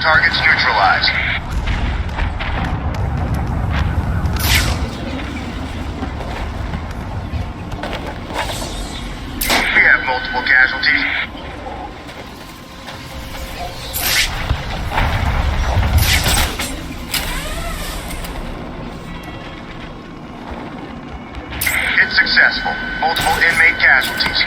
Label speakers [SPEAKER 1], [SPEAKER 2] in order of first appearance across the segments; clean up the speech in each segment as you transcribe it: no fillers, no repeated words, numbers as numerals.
[SPEAKER 1] targets neutralized. We have multiple casualties. It's successful. Multiple inmate casualties.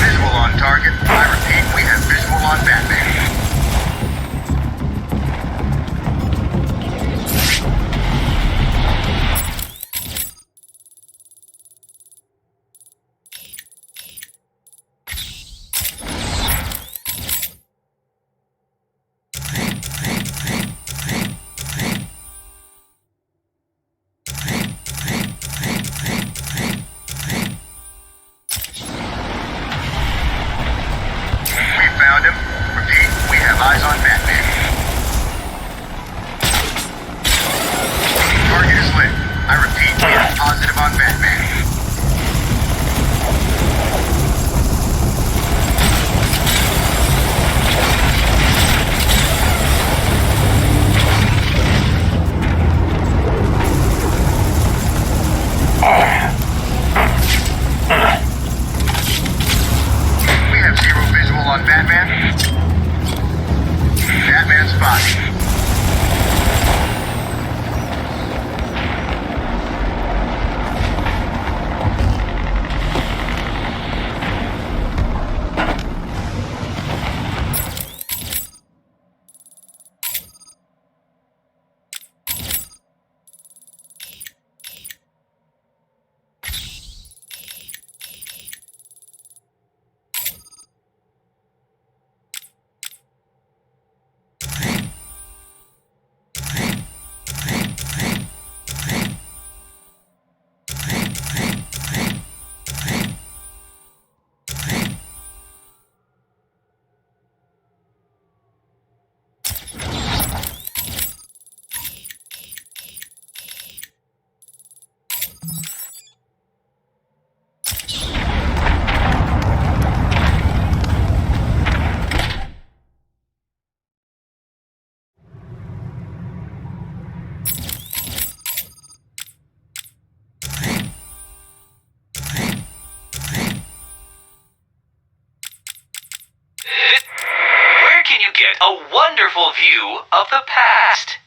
[SPEAKER 1] Visual on target. I repeat, we have visual on Batman. Found him. Repeat, we have eyes on Batman. Target is lit. I repeat, we have positive on Batman. We have zero visual on Batman. Batman spotted.
[SPEAKER 2] Where can you get a wonderful view of the past?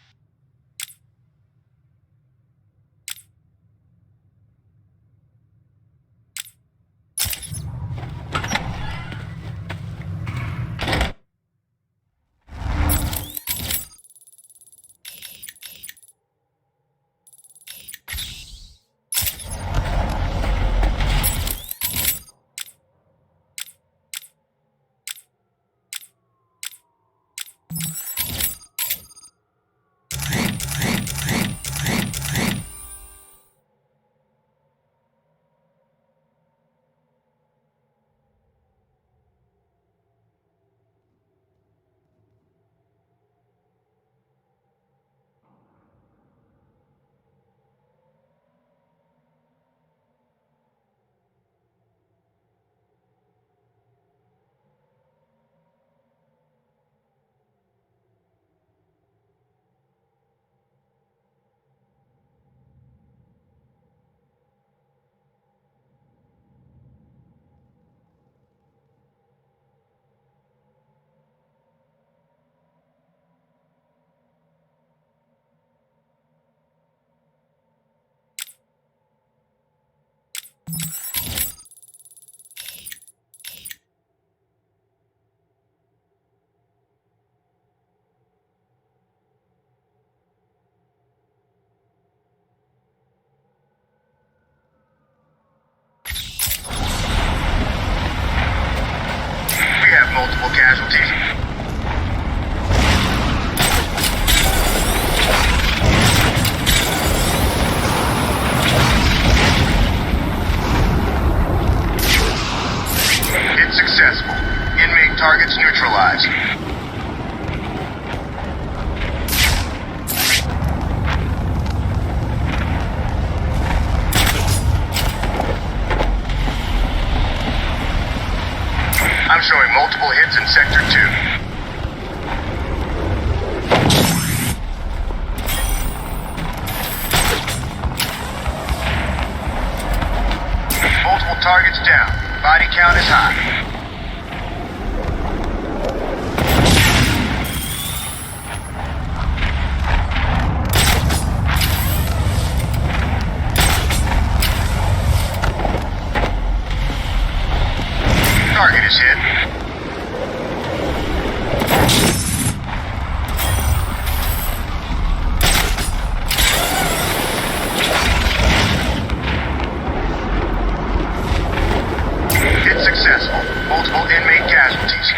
[SPEAKER 1] targets down. Body count is high. Target is hit. Hit successful. Multiple inmate casualties.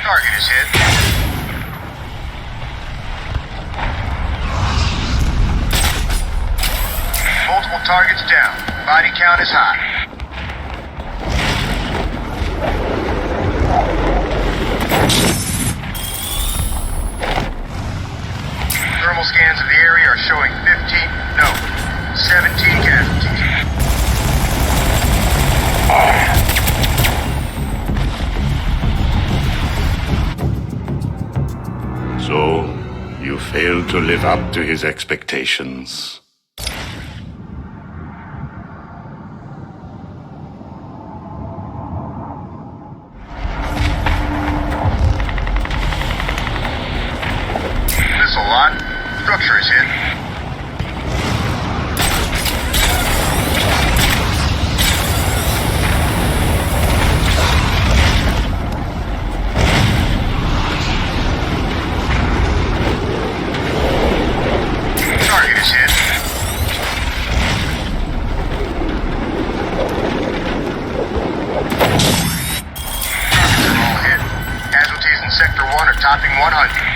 [SPEAKER 1] Target is hit. Multiple targets down. Body count is high. Thermal scans of the area are showing 17 casualties.
[SPEAKER 3] So, you failed to live up to his expectations.
[SPEAKER 1] Missile lot. Structure is hit. Target is hit. Targets are all hit. Casualties in Sector 1 are topping 100.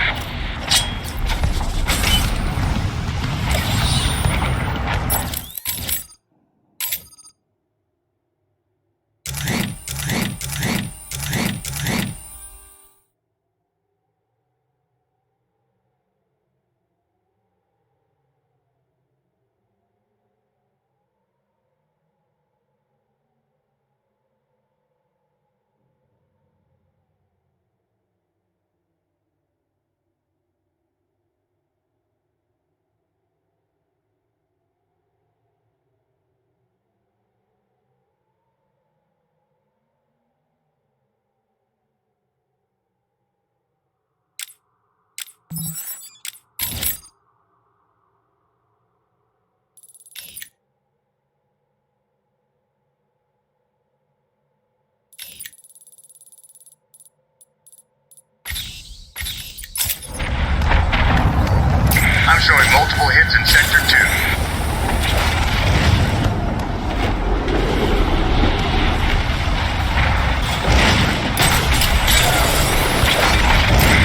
[SPEAKER 1] I'm showing multiple hits in Sector 2.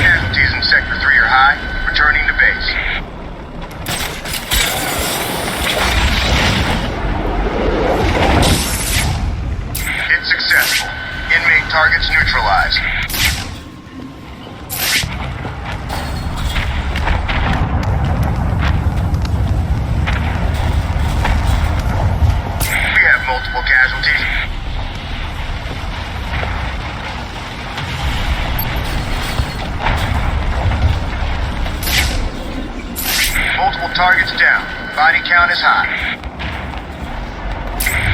[SPEAKER 1] Casualties in Sector 3 are high, returning to base. Hit successful. Inmate targets neutralized. We have multiple casualties. Multiple targets down. Body count is high.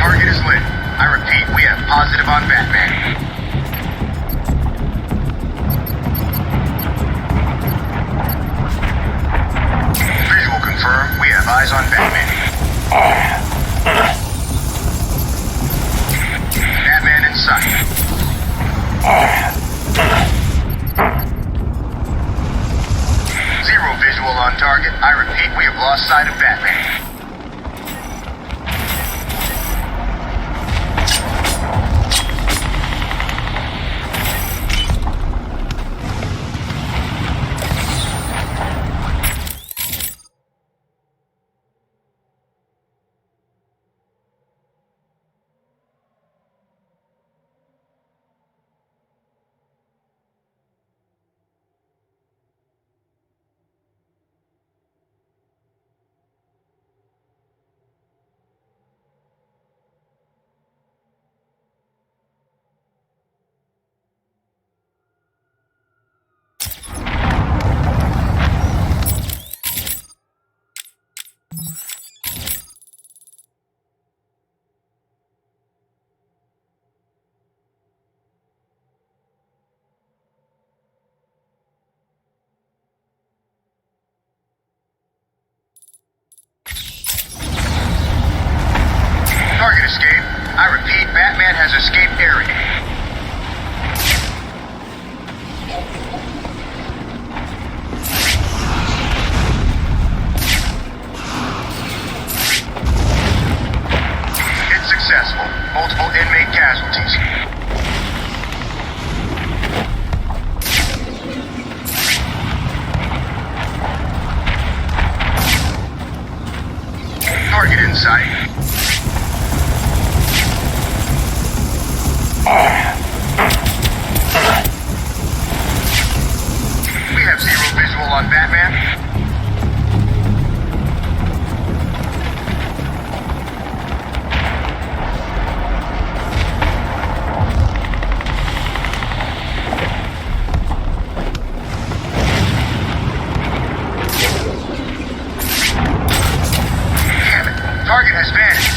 [SPEAKER 1] Target is lit. I repeat, we have positive on Batman. Visual confirmed. We have eyes on Batman. Batman in sight. Zero visual on target. I repeat, we have lost sight of Batman. escape. I repeat, Batman has escaped area. It's successful. Multiple inmate casualties. Target in sight. We have zero visual on Batman. Damn it. Target has vanished.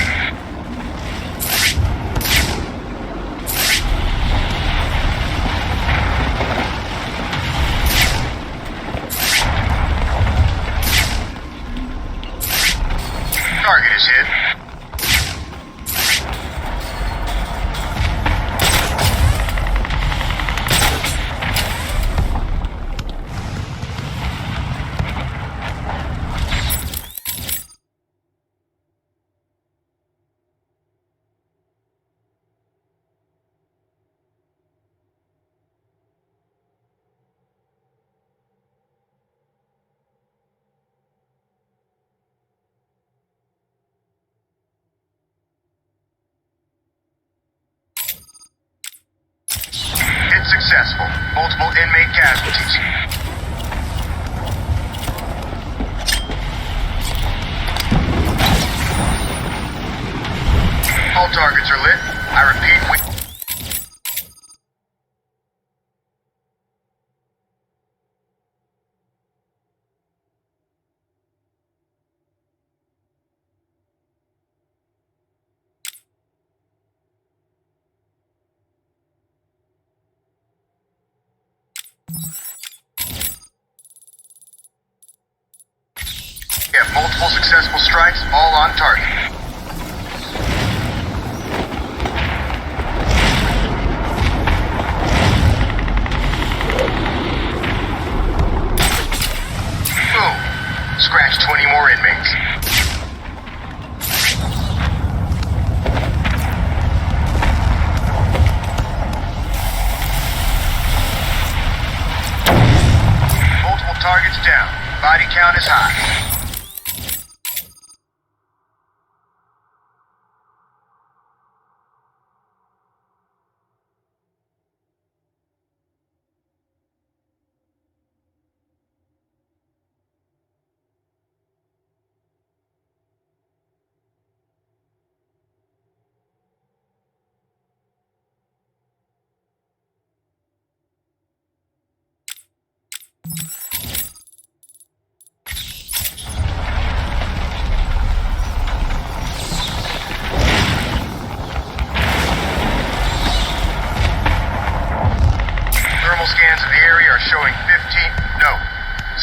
[SPEAKER 1] Target is hit. It's successful. Multiple inmate casualties. All targets are lit. I repeat, we... We have multiple successful strikes, all on target. Boom. Scratch 20 more inmates. Multiple targets down. Body count is high. Thermal scans of the area are showing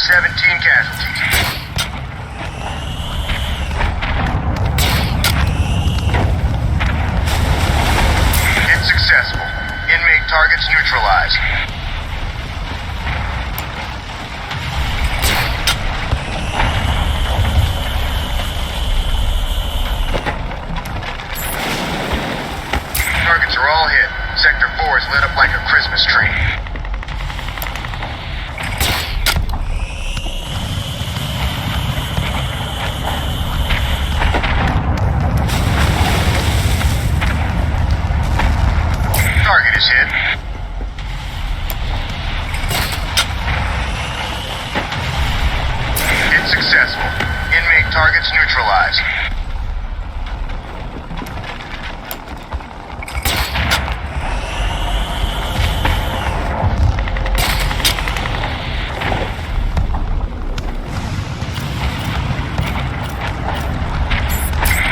[SPEAKER 1] 17 casualties. It's successful. Inmate targets neutralized. Targets are all hit. Sector 4 is lit up like a Christmas tree. Target is hit. It's successful. Inmate targets neutralized.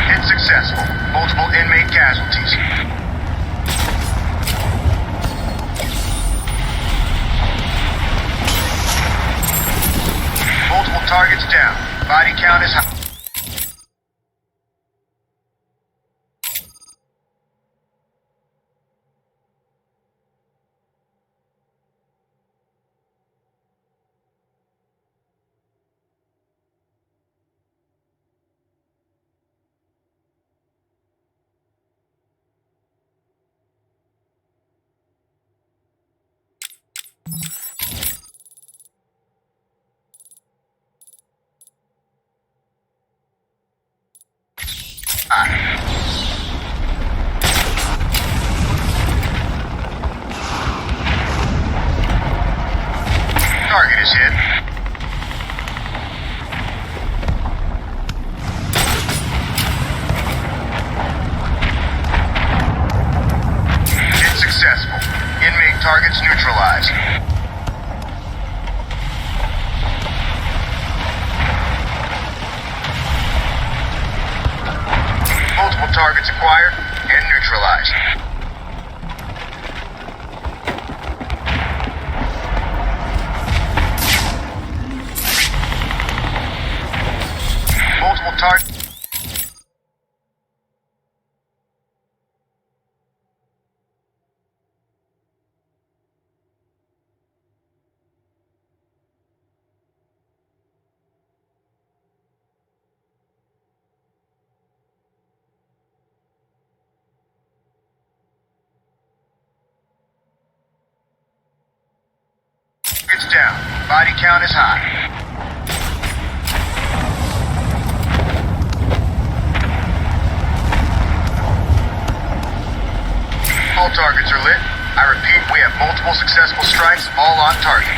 [SPEAKER 1] It's successful. Multiple inmate casualties. Multiple targets down. Body count is high. Target is hit. Hit successful. Inmate targets neutralized. Multiple targets acquired and neutralized. Multiple targets. Targets down. Body count is high. All targets are lit. I repeat, we have multiple successful strikes, all on target.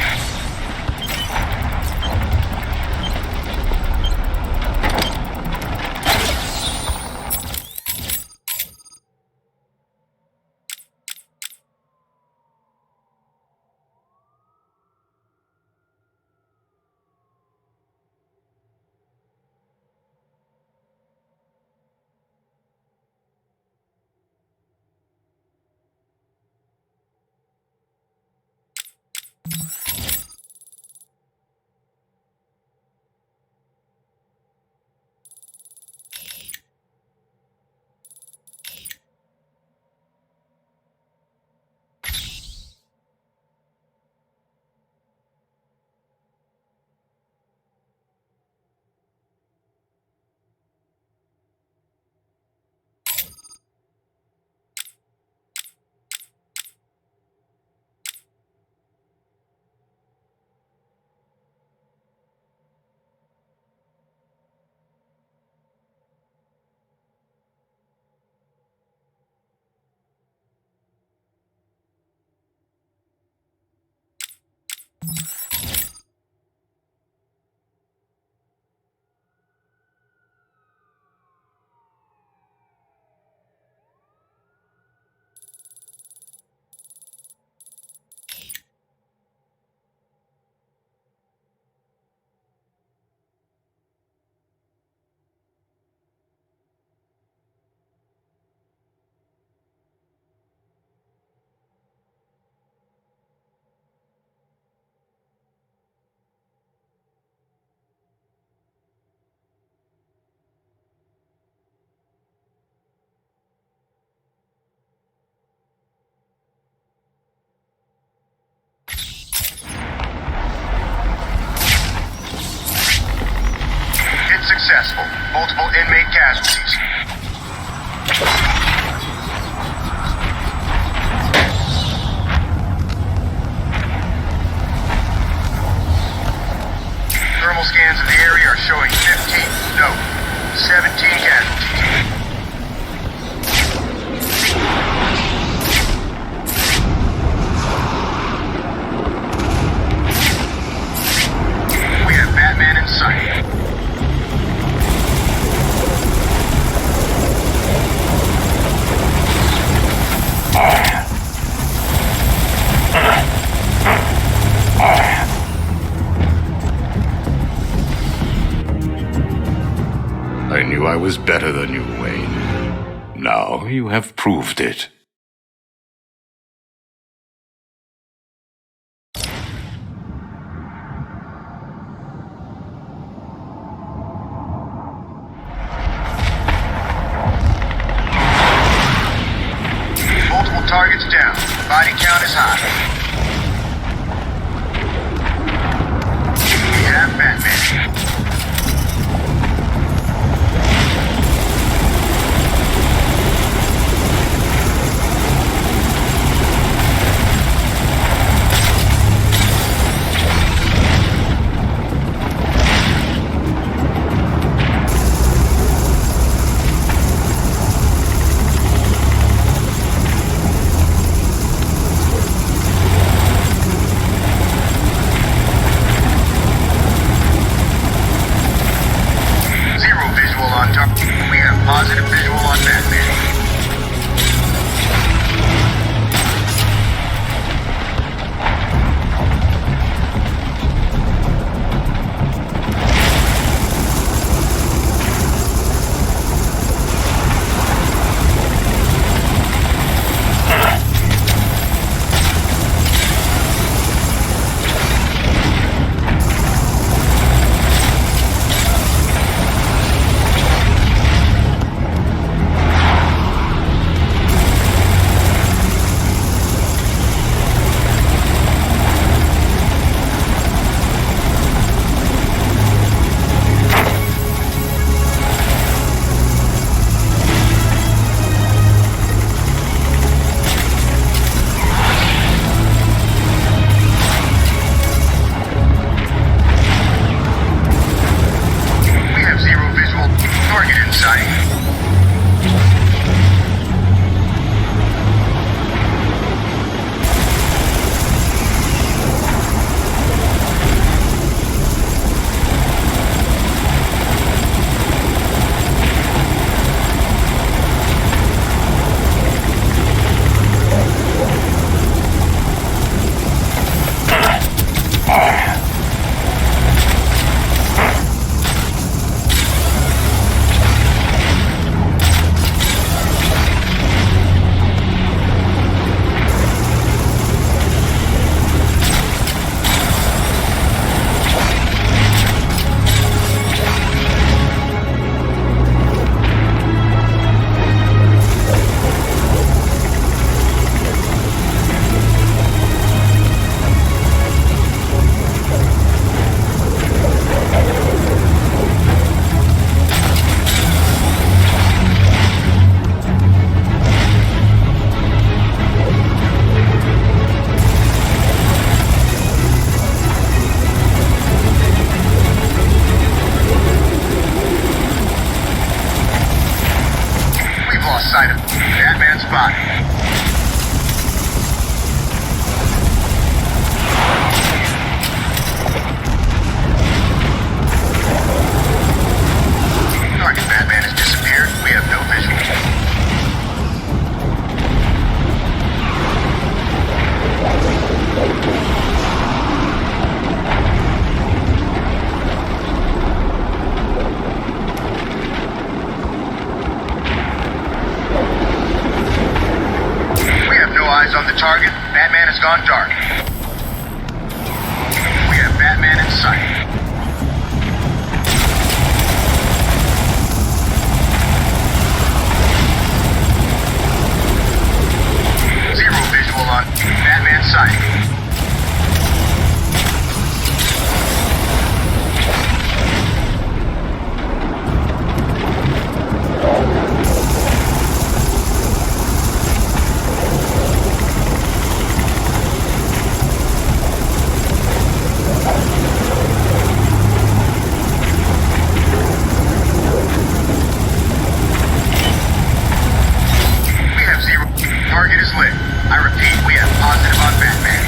[SPEAKER 1] Successful. Multiple inmate casualties. Thermal scans of the area are showing 15, no, 17 casualties. We have Batman in sight.
[SPEAKER 3] I knew I was better than you, Wayne. Now you have proved it.
[SPEAKER 1] Multiple targets down. Body count is high. We have Batman. lost sight of Batman spotted. Target Batman has disappeared. We have no visual. We have no eyes on the target. Batman has gone dark. We have Batman in sight. Zero visual on Batman's side. We have zero. Target is lit. I repeat, we have positive on Batman.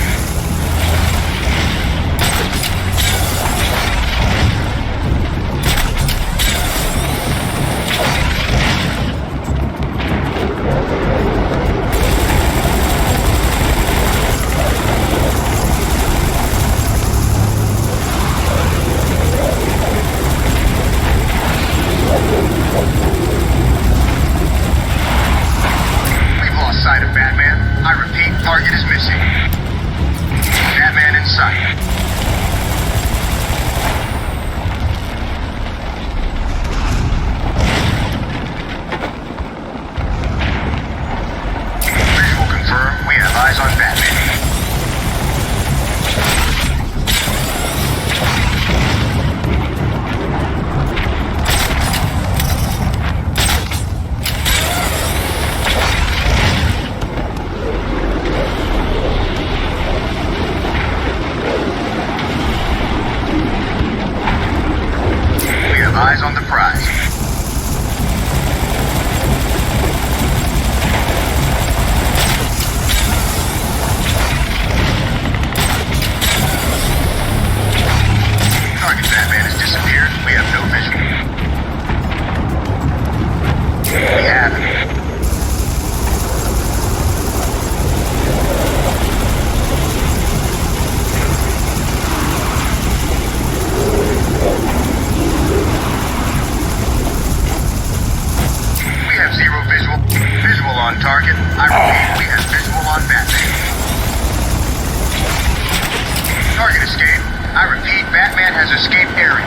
[SPEAKER 1] We've lost sight of Batman. I repeat, target is missing. Batman in sight. Visual confirmed. We have eyes on Batman. We have eyes on the prize. Target Batman has disappeared. We have no visual. We have him. We have zero visual. Visual on target. I repeat, we have visual on Batman. Target escape. I repeat, Batman has escaped area.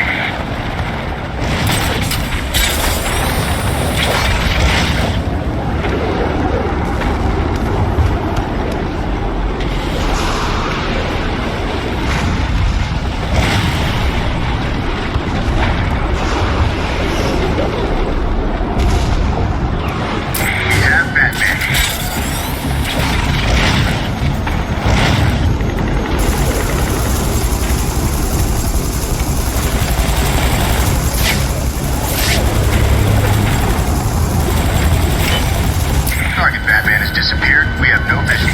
[SPEAKER 1] We have Batman. Target Batman has disappeared. We have no visual.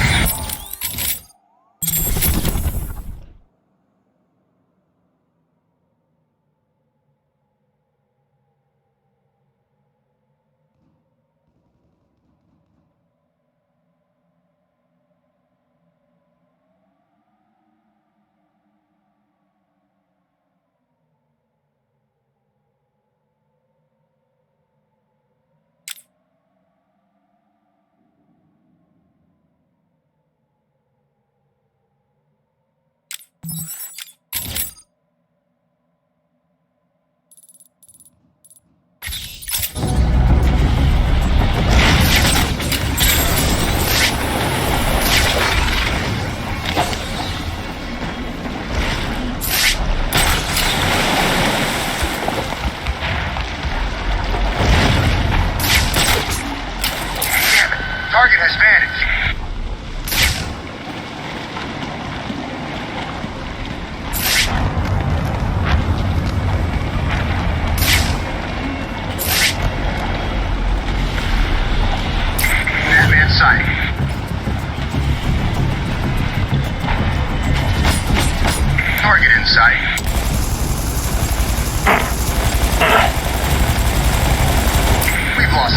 [SPEAKER 1] Target has vanished.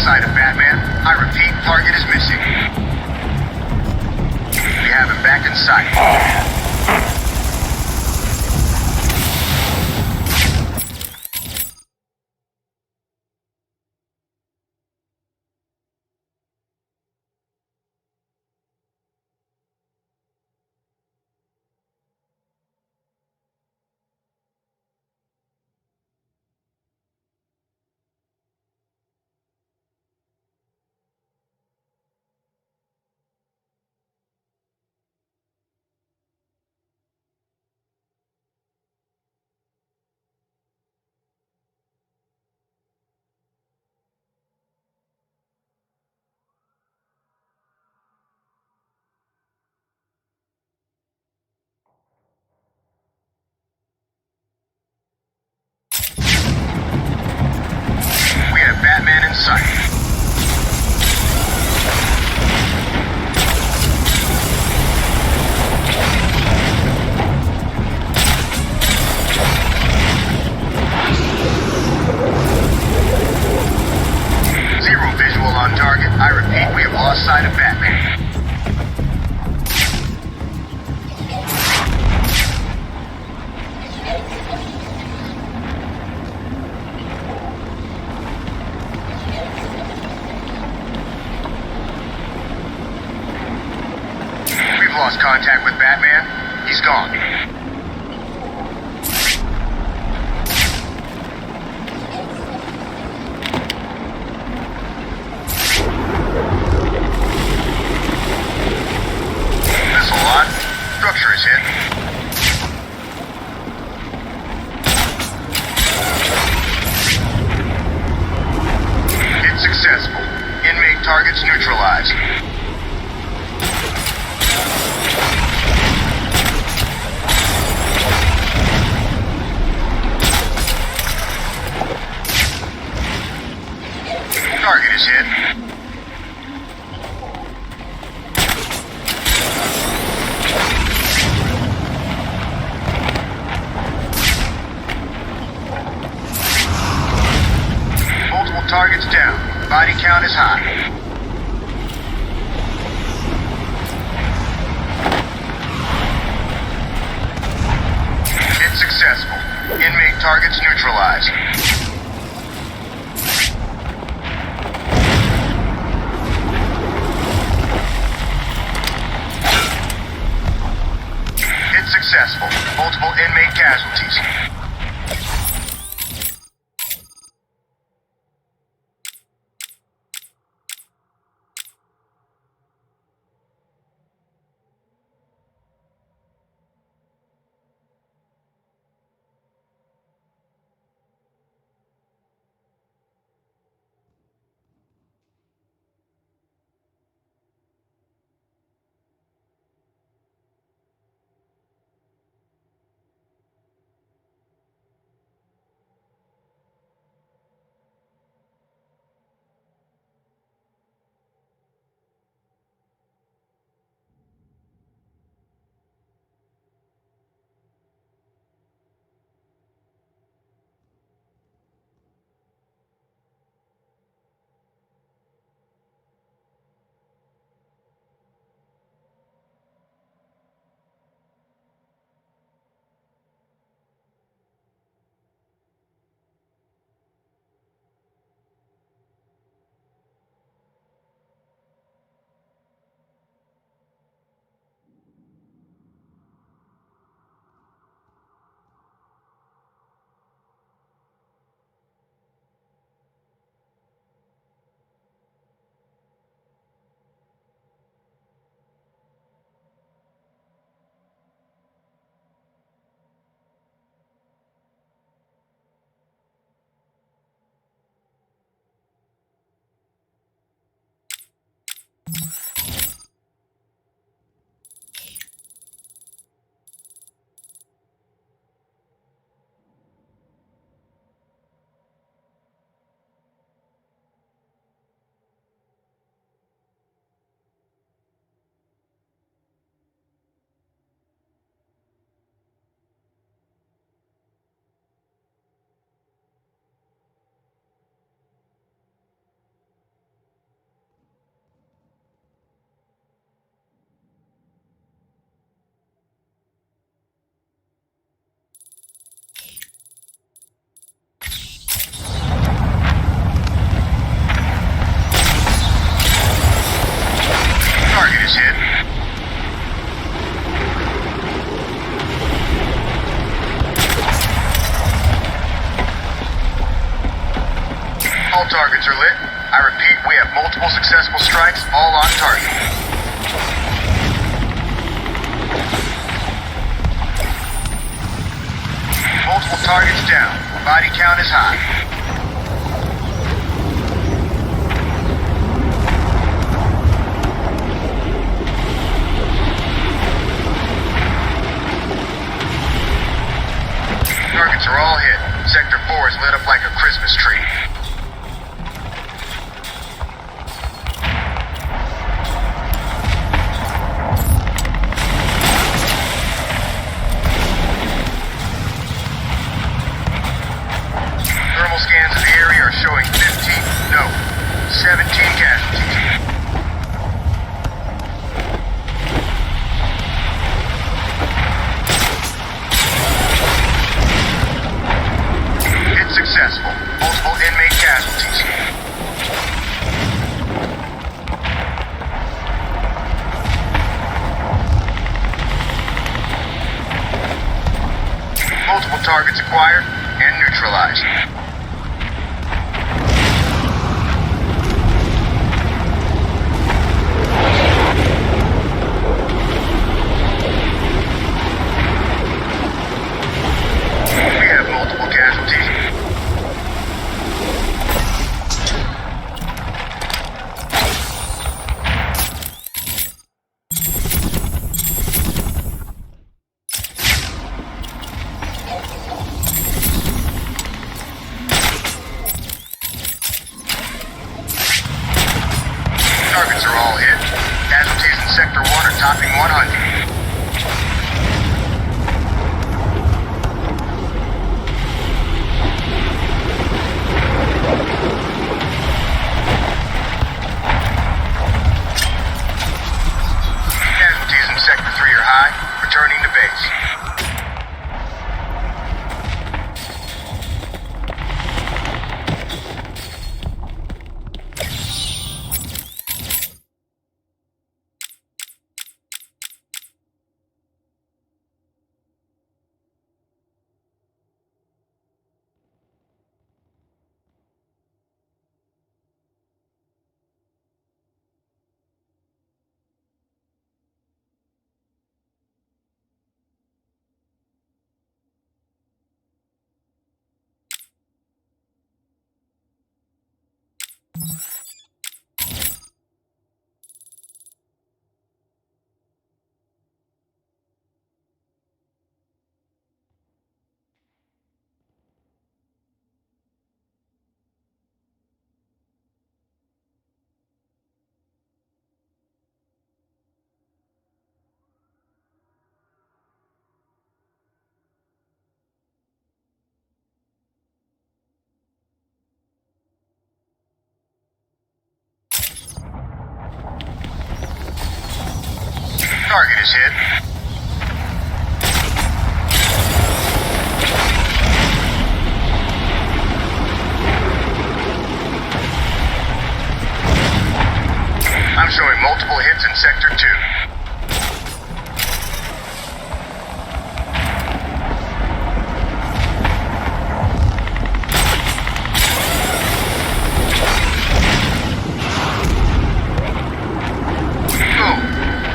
[SPEAKER 1] sight of Batman. I repeat, target is missing. We have him back in sight. We have Batman in sight. Zero visual on target. I repeat, we have lost sight of Batman. We've lost contact with Batman. He's gone. Missile on. Structure is hit. Hit successful. Inmate targets neutralized. Target is hit. Multiple targets down. Body count is high. Hit successful. Inmate targets neutralized. Hit successful. Multiple inmate casualties. targets are lit. I repeat, we have multiple successful strikes, all on target. Multiple targets down. Body count is high. Targets are all hit. Sector 4 is lit up like a Christmas tree. Thermal scans of the area are showing 17 casualties. It's successful. Multiple inmate casualties. Multiple targets acquired and neutralized. We have multiple casualties. Targets are all hit. Casualties in Sector 1 are topping 100. Casualties in Sector 3 are high, returning to base. Target is hit. I'm showing multiple hits in Sector 2.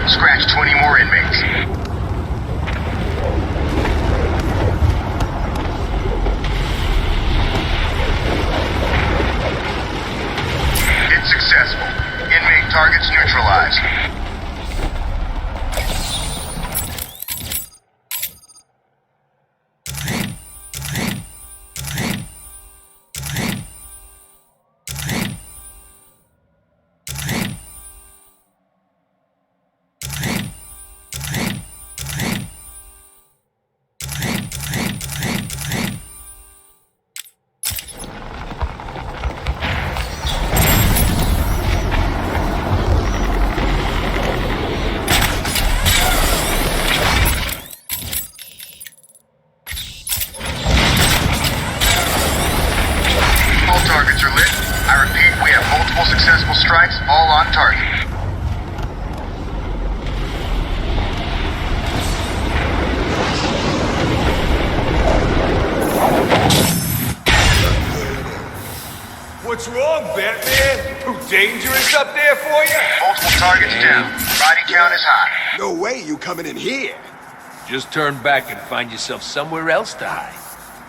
[SPEAKER 1] Scratch 20 more inmates. It's successful. Inmate targets neutralized. Targets are lit. I repeat, we have multiple successful strikes, all on target.
[SPEAKER 4] What What's wrong, Batman? Too dangerous up there for you?
[SPEAKER 1] Multiple targets down. Body count is high.
[SPEAKER 5] No way you coming in here.
[SPEAKER 4] Just turn back and find yourself somewhere else to hide.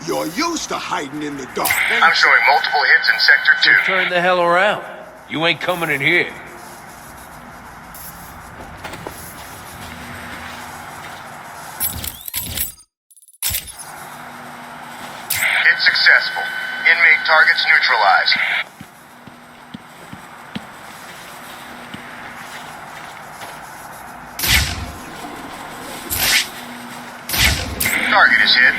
[SPEAKER 5] You're used to hiding in the dark.
[SPEAKER 1] I'm showing multiple hits in Sector 2.
[SPEAKER 4] Turn the hell around. You ain't coming in here.
[SPEAKER 1] Hit successful. Inmate targets neutralized. Target is hit.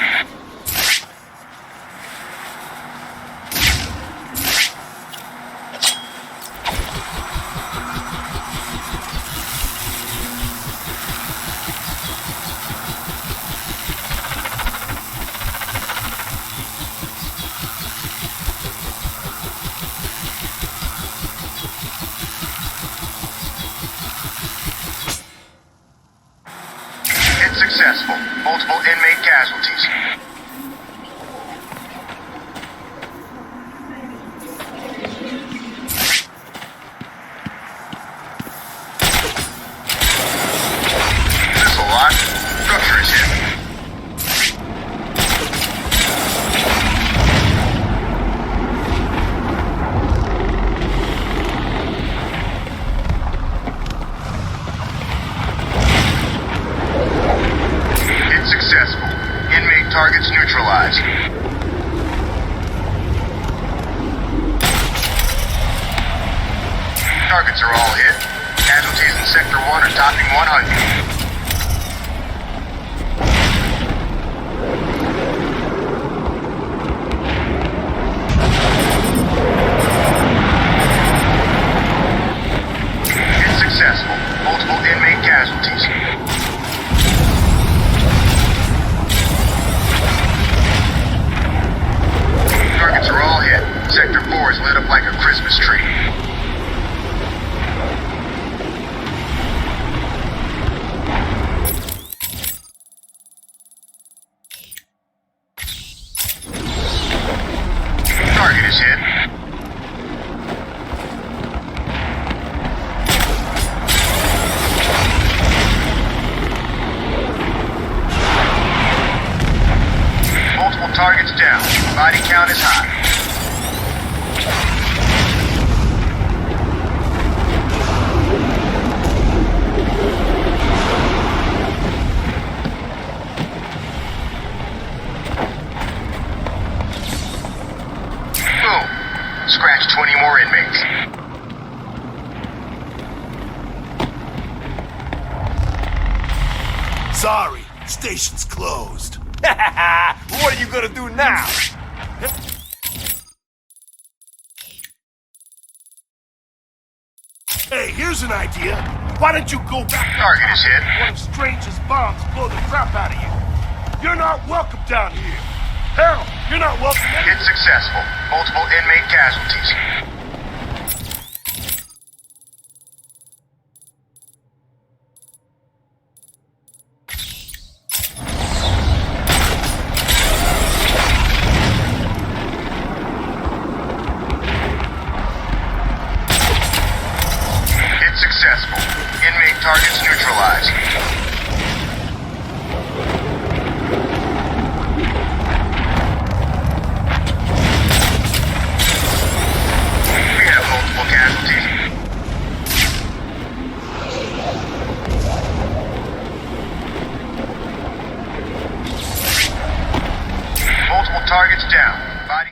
[SPEAKER 1] Hit successful. Multiple inmate casualties. Missile lock. Structure is hit. Hit successful. Inmate targets neutralized. Targets are all hit. Casualties in Sector 1 are topping 100. Hit successful. Multiple inmate casualties. Targets are all hit. Sector 4 is lit up like a Christmas tree. Target is hit. Multiple targets down. Body count is high. Boom. Scratch 20 more inmates.
[SPEAKER 5] Sorry, station's closed.
[SPEAKER 4] What are you gonna do now?
[SPEAKER 5] Hey, here's an idea. Why don't you go back?
[SPEAKER 1] Target is hit.
[SPEAKER 5] One of Strange's bombs blow the crap out of you. You're not welcome down here. Hell, you're not welcome anywhere.
[SPEAKER 1] Hit successful. Multiple inmate casualties. Hit successful. Inmate targets neutralized. We have multiple casualties. Multiple targets down. Body.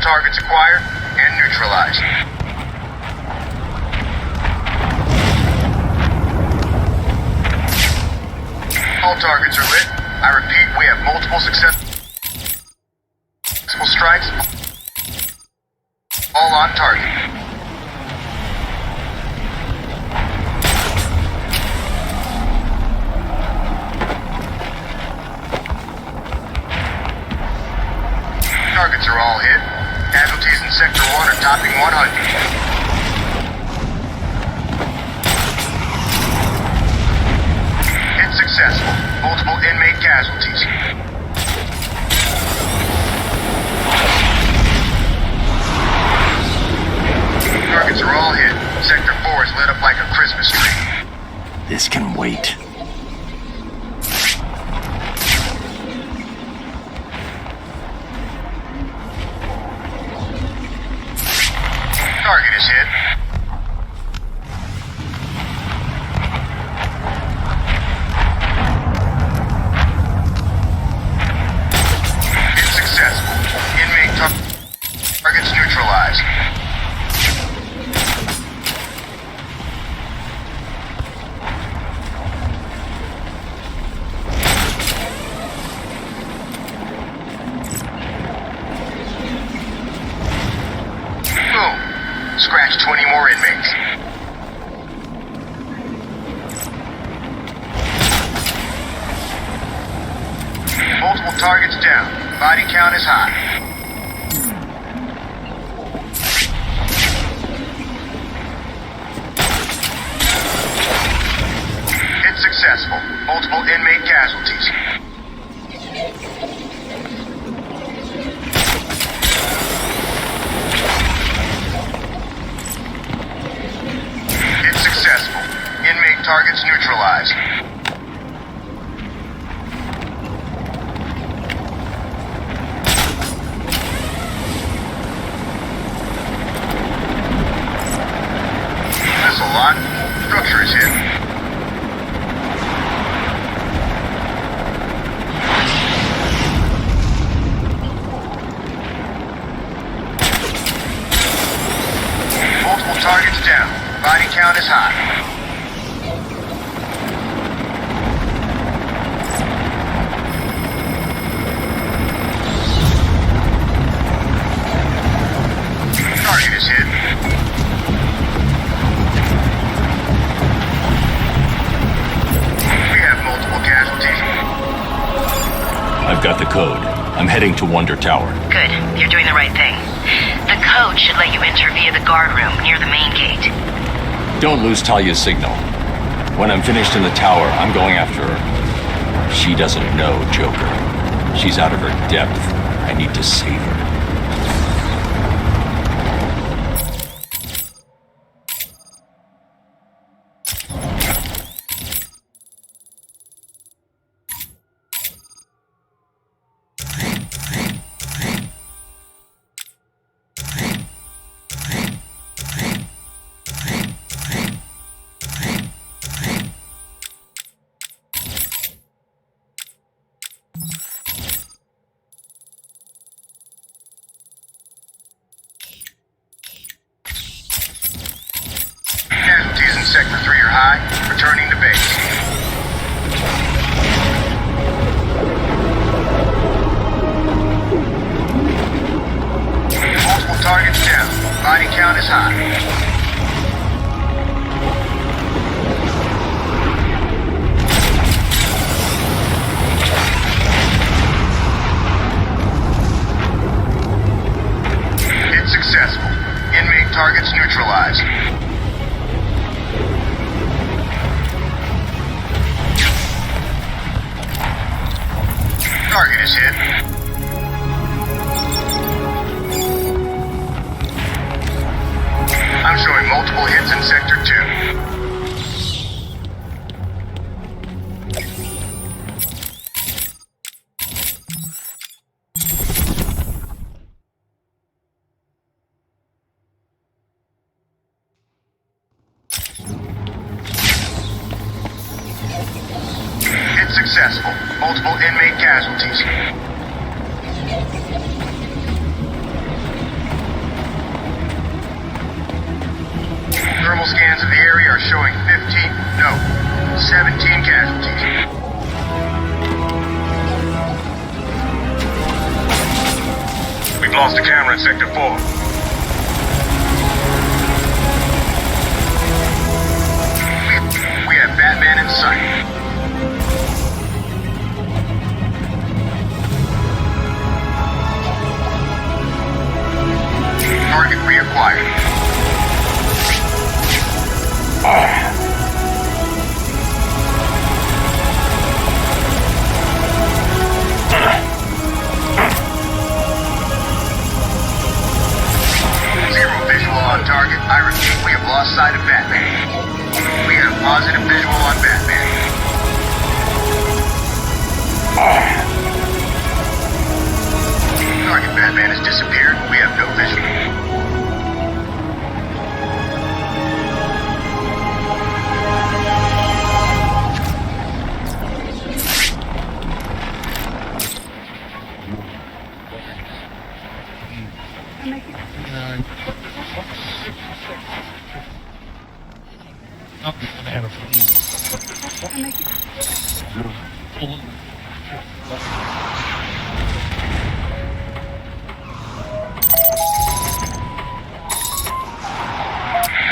[SPEAKER 1] targets acquired and neutralized. All targets are lit. I repeat, we have multiple successful strikes. All on target. Targets are all hit. Casualties in Sector 1 are topping 100. Successful. Multiple inmate casualties. Targets are all hit. Sector 4 is lit up like a Christmas tree.
[SPEAKER 6] This can wait.
[SPEAKER 1] Target is hit. Targets neutralized. Boom. Scratch 20 more inmates. Multiple targets down. Body count is high. Successful. Multiple inmate casualties. It's successful. Inmate targets neutralized. Missile lock. Structure is hit. Targets down. Body count is high. Target is hit. We have multiple casualties.
[SPEAKER 6] I've got the code. I'm heading to Wonder Tower.
[SPEAKER 7] Good. You're doing the right thing. The code should let you enter via the guard room near the main gate.
[SPEAKER 6] Don't lose Talia's signal. When I'm finished in the tower, I'm going after her. She doesn't know Joker. She's out of her depth. I need to save her.
[SPEAKER 1] Casualties in Sector 3 are high. Returning to base. Multiple targets down. Body count is high. It's successful. Inmate targets neutralized. Target is hit. I'm showing multiple hits in Sector 2. It's successful. Multiple inmate casualties. Thermal scans of the area are showing 17 casualties.
[SPEAKER 5] We've lost a camera in Sector 4.
[SPEAKER 1] We have Batman in sight. Target reacquired. Zero visual on target. I repeat, we have lost sight of Batman. We have positive visual on Batman. Target Batman has disappeared. We have no visual.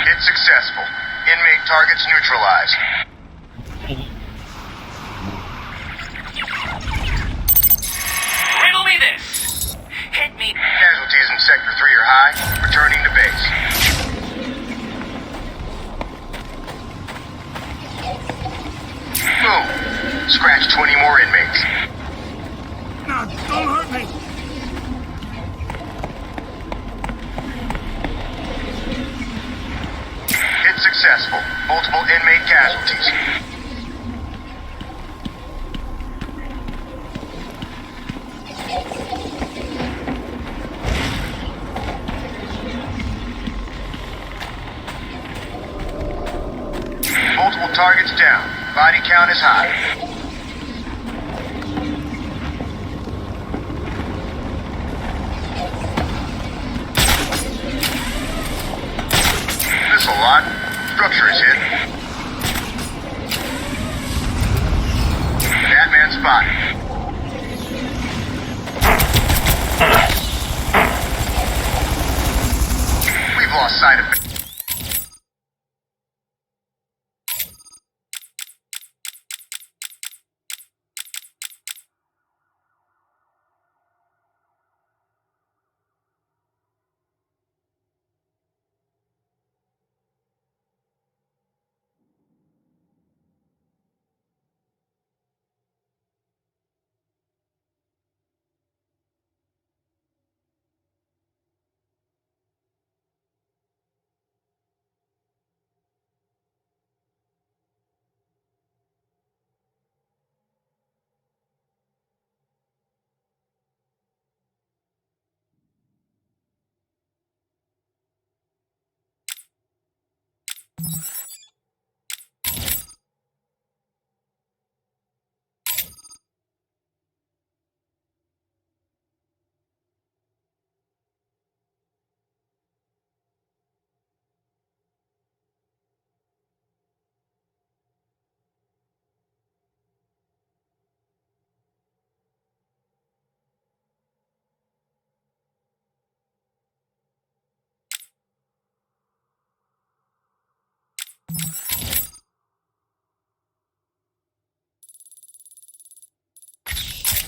[SPEAKER 1] Hit successful. Inmate targets neutralized.
[SPEAKER 2] Riddle me this. Hit me.
[SPEAKER 1] Casualties in Sector 3 are high. Returning to base. Boom. Scratch 20 more inmates.
[SPEAKER 5] No, don't hurt me!
[SPEAKER 1] Hit successful. Multiple inmate casualties. Multiple targets down. Body count is high. Missile lot. Structure is hit. Batman spotted. We've lost sight of it.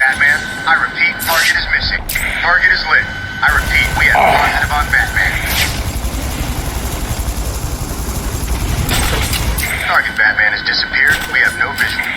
[SPEAKER 1] Batman, I repeat, target is missing. Target is lit. I repeat, we have positive on Batman. Target Batman has disappeared. We have no visual.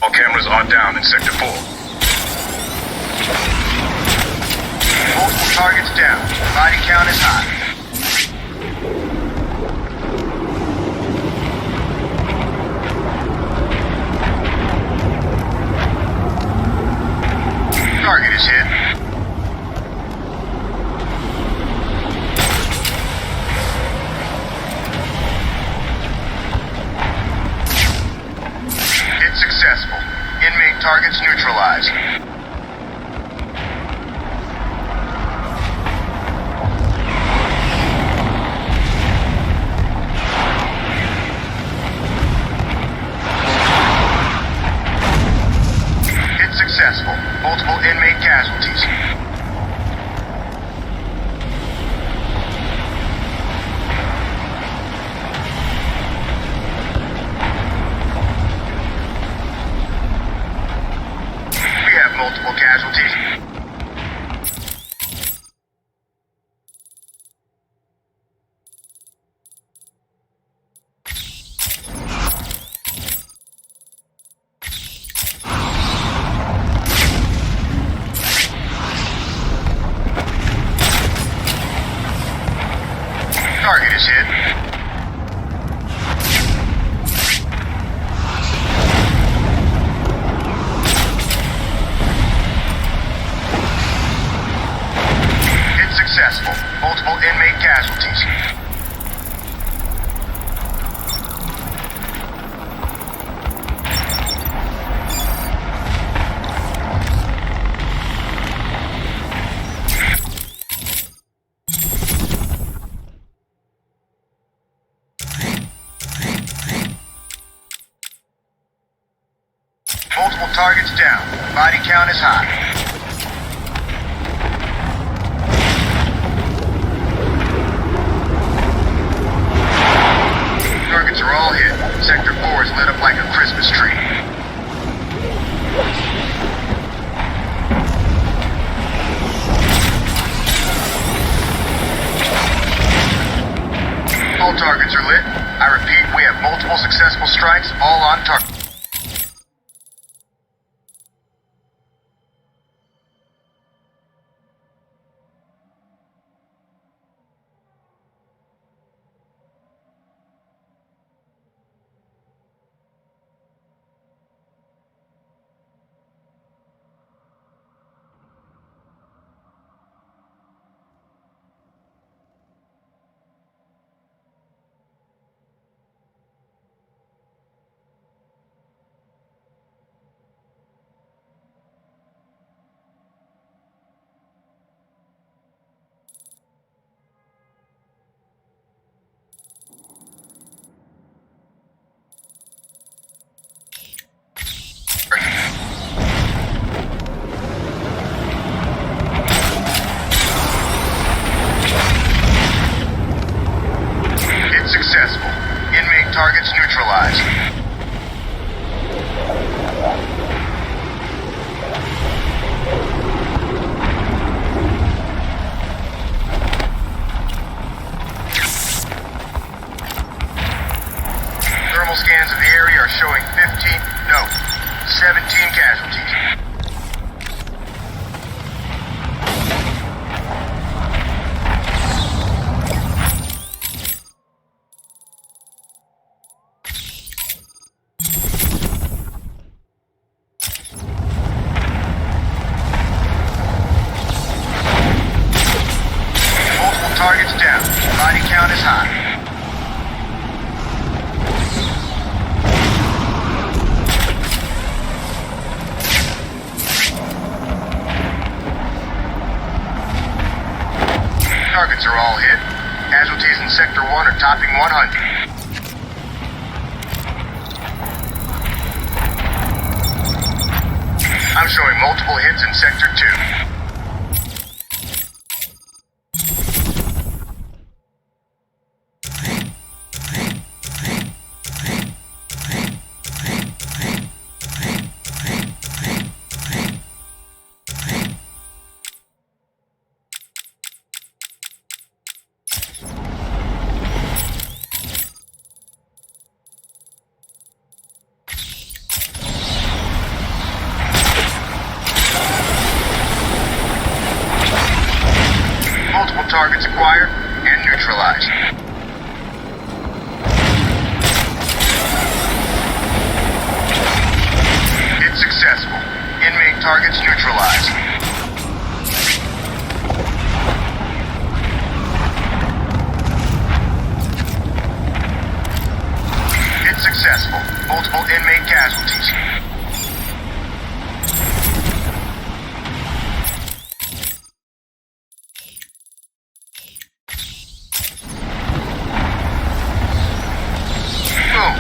[SPEAKER 1] All cameras are down in Sector 4. Multiple targets down. Body count is high. Target is hit. Hit successful. Inmate targets neutralized. Hit successful. Multiple inmate casualties. We have multiple casualties. Target is hit. Hit successful. Multiple inmate casualties. Multiple targets down. Body count is high. Targets are all hit. Sector 4 is lit up like a Christmas tree. All targets are lit. I repeat, we have multiple successful strikes, all on target. Hit successful. Inmate targets neutralized. Thermal scans of the area are showing 17 casualties. Multiple targets down. Body count is high. Targets are all hit. Casualties in Sector 1 are topping 100. I'm showing multiple hits in Sector 2. targets acquired and neutralized. It's successful. Inmate targets neutralized. It's successful. Multiple inmate casualties. Boom.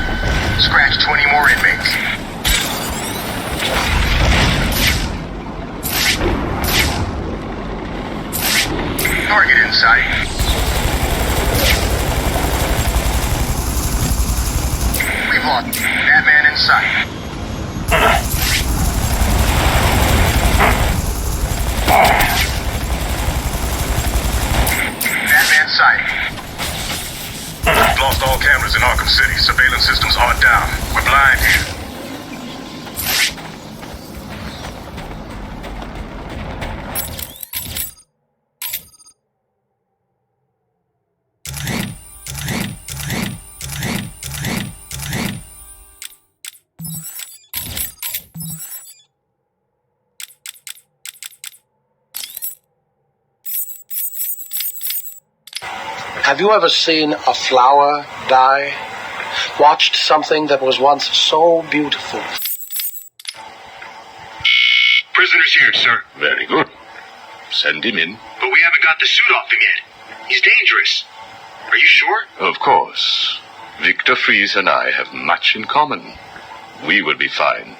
[SPEAKER 1] Scratch 20 more inmates. Target in sight. We've lost Batman in sight. Batman sight.
[SPEAKER 5] We've lost all cameras in Arkham City. Surveillance systems are down. We're blind here.
[SPEAKER 8] Have you ever seen a flower die? Watched something that was once so beautiful?
[SPEAKER 1] Prisoner's here, sir.
[SPEAKER 3] Very good. Send him in.
[SPEAKER 1] But we haven't got the suit off him yet. He's dangerous. Are you sure?
[SPEAKER 3] Of course. Victor Fries and I have much in common. We will be fine.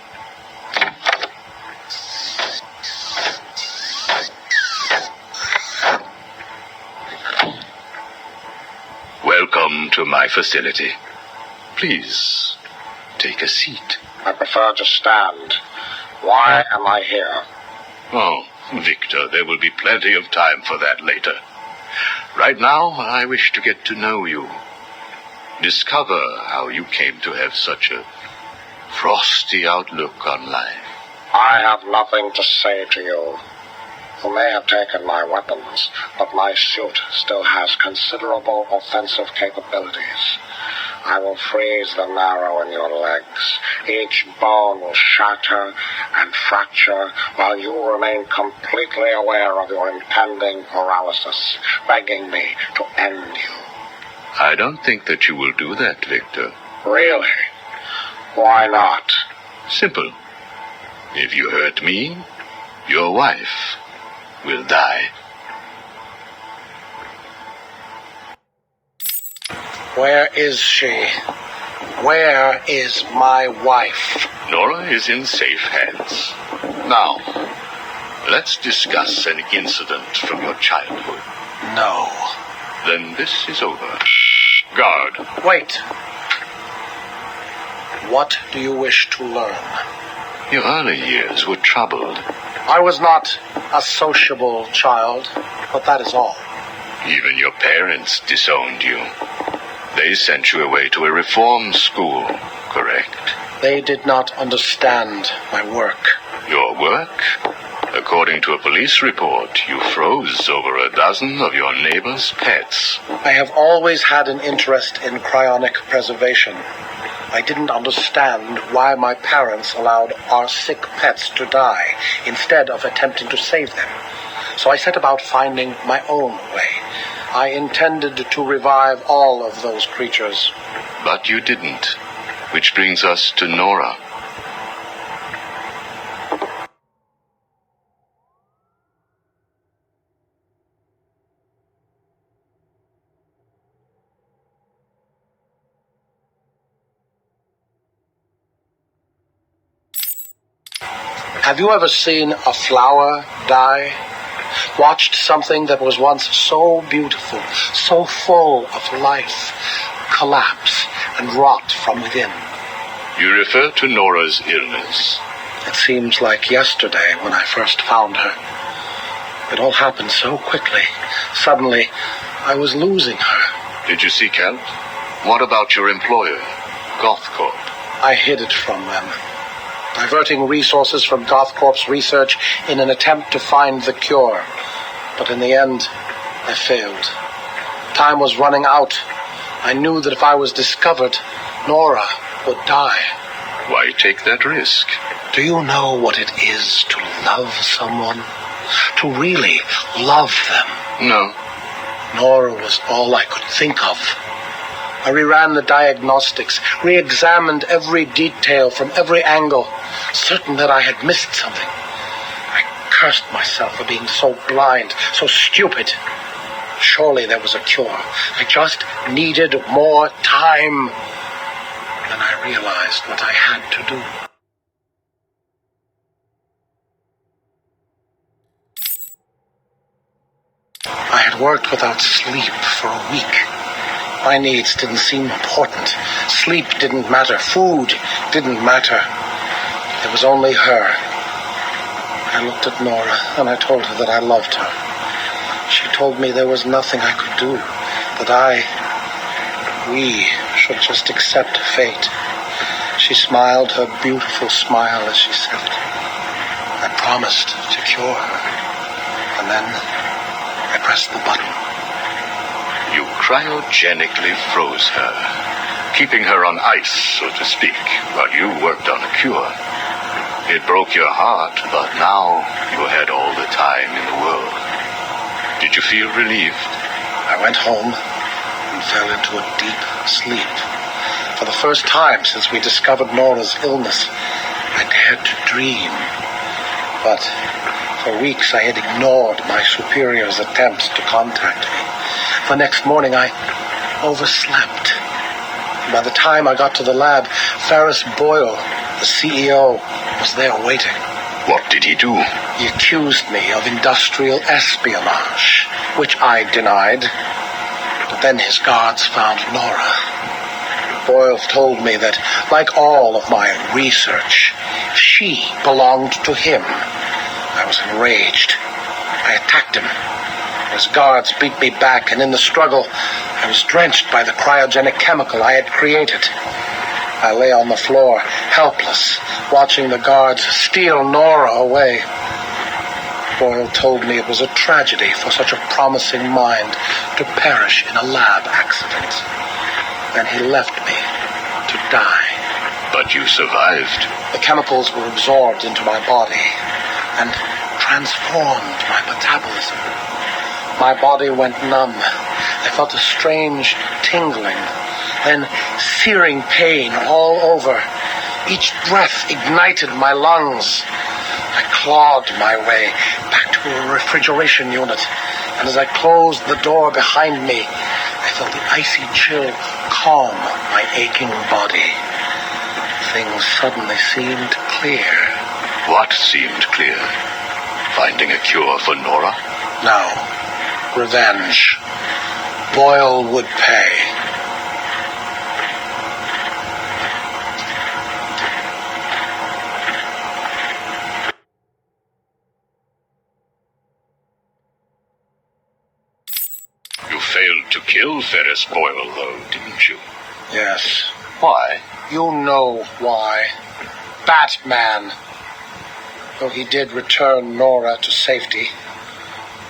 [SPEAKER 3] Welcome to my facility. Please, take a seat.
[SPEAKER 8] I prefer to stand. Why am I here?
[SPEAKER 3] Oh, Victor, there will be plenty of time for that later. Right now, I wish to get to know you. Discover how you came to have such a frosty outlook on life.
[SPEAKER 8] I have nothing to say to you. You may have taken my weapons, but my suit still has considerable offensive capabilities. I will freeze the marrow in your legs. Each bone will shatter and fracture while you remain completely aware of your impending paralysis, begging me to end you.
[SPEAKER 3] I don't think that you will do that, Victor.
[SPEAKER 8] Really? Why not?
[SPEAKER 3] Simple. If you hurt me, your wife will die.
[SPEAKER 8] Where is she? Where is my wife?
[SPEAKER 3] Nora is in safe hands. Now, let's discuss an incident from your childhood.
[SPEAKER 8] No.
[SPEAKER 3] Then this is over. Guard.
[SPEAKER 8] Wait. What do you wish to learn?
[SPEAKER 3] Your early years were troubled.
[SPEAKER 8] I was not a sociable child, but that is all.
[SPEAKER 3] Even your parents disowned you. They sent you away to a reform school, correct?
[SPEAKER 8] They did not understand my work.
[SPEAKER 3] Your work? According to a police report, you froze over a dozen of your neighbor's pets.
[SPEAKER 8] I have always had an interest in cryonic preservation. I didn't understand why my parents allowed our sick pets to die instead of attempting to save them. So I set about finding my own way. I intended to revive all of those creatures.
[SPEAKER 3] But you didn't. Which brings us to Nora.
[SPEAKER 8] Have you ever seen a flower die? Watched something that was once so beautiful, so full of life, collapse and rot from within?
[SPEAKER 3] You refer to Nora's illness.
[SPEAKER 8] It seems like yesterday when I first found her. It all happened so quickly. Suddenly, I was losing her.
[SPEAKER 3] Did you seek help? What about your employer, GothCorp?
[SPEAKER 8] I hid it from them, diverting resources from GothCorp's research in an attempt to find the cure. But in the end,
[SPEAKER 9] I failed. Time was running out. I knew that if I was discovered, Nora would die.
[SPEAKER 3] Why take that risk?
[SPEAKER 9] Do you know what it is to love someone? To really love them?
[SPEAKER 3] No.
[SPEAKER 9] Nora was all I could think of. I reran the diagnostics, re-examined every detail from every angle, certain that I had missed something. I cursed myself for being so blind, so stupid. Surely there was a cure. I just needed more time. Then I realized what I had to do. I had worked without sleep for a week. My needs didn't seem important. Sleep didn't matter. Food didn't matter. There was only her. I looked at Nora and I told her that I loved her. She told me there was nothing I could do, that we should just accept fate. She smiled her beautiful smile as she said it. I promised to cure her. And then I pressed the button.
[SPEAKER 3] You cryogenically froze her, keeping her on ice, so to speak, while you worked on a cure. It broke your heart, but now you had all the time in the world. Did you feel relieved?
[SPEAKER 9] I went home and fell into a deep sleep. For the first time since we discovered Nora's illness, I dared to dream. But for weeks I had ignored my superior's attempts to contact me. The next morning I overslept. By the time I got to the lab, Ferris Boyle, the CEO, was there waiting.
[SPEAKER 3] What did he do?
[SPEAKER 9] He accused me of industrial espionage, which I denied. But then his guards found Nora. Boyle told me that, like all of my research, she belonged to him. I was enraged. I attacked him. His guards beat me back, and in the struggle, I was drenched by the cryogenic chemical I had created. I lay on the floor, helpless, watching the guards steal Nora away. Boyle told me it was a tragedy for such a promising mind to perish in a lab accident. Then he left me to die.
[SPEAKER 3] But you survived.
[SPEAKER 9] The chemicals were absorbed into my body and transformed my metabolism. My body went numb. I felt a strange tingling, then searing pain all over. Each breath ignited my lungs. I clawed my way back to a refrigeration unit, and as I closed the door behind me, I felt the icy chill calm my aching body. Things suddenly seemed clear.
[SPEAKER 3] What seemed clear? Finding a cure for Nora?
[SPEAKER 9] No. Revenge. Boyle would pay.
[SPEAKER 3] You failed to kill Ferris Boyle, though, didn't you?
[SPEAKER 9] Yes.
[SPEAKER 3] Why?
[SPEAKER 9] You know why. Batman. Though he did return Nora to safety.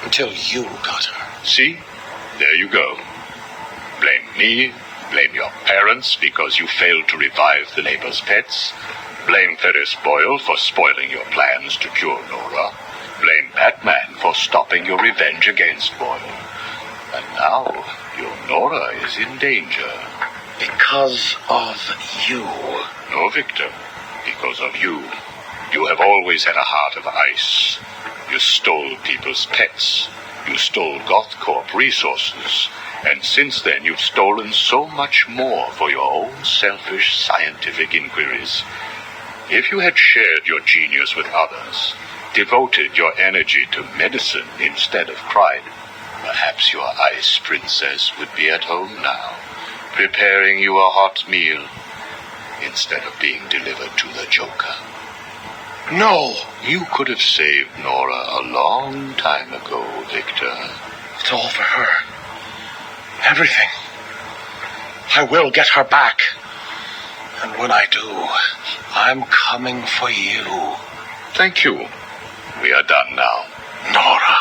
[SPEAKER 9] Until you got her.
[SPEAKER 3] See? There you go. Blame me, blame your parents because you failed to revive the neighbor's pets. Blame Ferris Boyle for spoiling your plans to cure Nora. Blame Batman for stopping your revenge against Boyle. And now, your Nora is in danger.
[SPEAKER 9] Because of you.
[SPEAKER 3] No, Victor. Because of you. You have always had a heart of ice. You stole people's pets. You stole GothCorp resources. And since then, you've stolen so much more for your own selfish scientific inquiries. If you had shared your genius with others, devoted your energy to medicine instead of crime, perhaps your ice princess would be at home now, preparing you a hot meal, instead of being delivered to the Joker.
[SPEAKER 9] No!
[SPEAKER 3] You could have saved Nora a long time ago, Victor.
[SPEAKER 9] It's all for her. Everything. I will get her back. And when I do, I'm coming for you.
[SPEAKER 3] Thank you. We are done now.
[SPEAKER 9] Nora.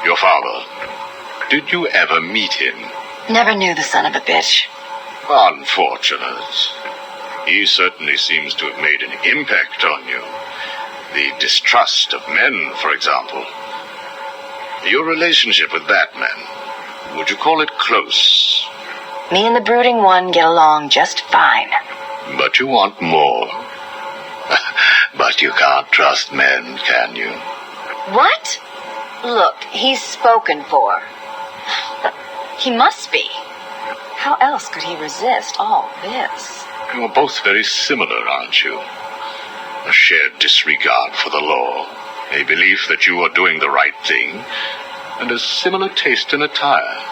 [SPEAKER 3] Your father. Did you ever meet him?
[SPEAKER 7] Never knew the son of a bitch.
[SPEAKER 3] Unfortunate. He certainly seems to have made an impact on you. The distrust of men, for example. Your relationship with Batman, would you call it close?
[SPEAKER 7] Me and the brooding one get along just fine.
[SPEAKER 3] But you want more. But you can't trust men, can you?
[SPEAKER 7] What? Look, he's spoken for. He must be. How else could he resist all this?
[SPEAKER 3] You're both very similar, aren't you? A shared disregard for the law, a belief that you are doing the right thing, and a similar taste in attire.